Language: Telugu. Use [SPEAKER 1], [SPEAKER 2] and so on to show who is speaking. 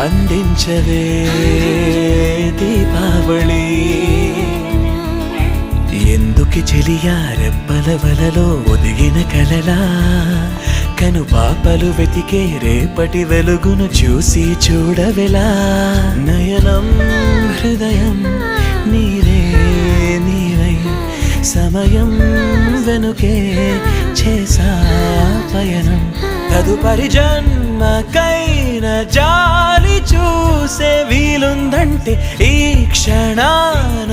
[SPEAKER 1] అందించవే దీపావళి. ఎందుకి చెలియా రెప్పల వలలో ఒదిగిన కలలా కను పాపలు వెతికే రేపటి వెలుగును చూసి చూడవెలా. నయనం హృదయం నీరే నీవై సమయం వెనుకే చేసా పయనం. తదుపరి జన్మకైన జాలి చూసే వీలుందంటే ఈ క్షణాన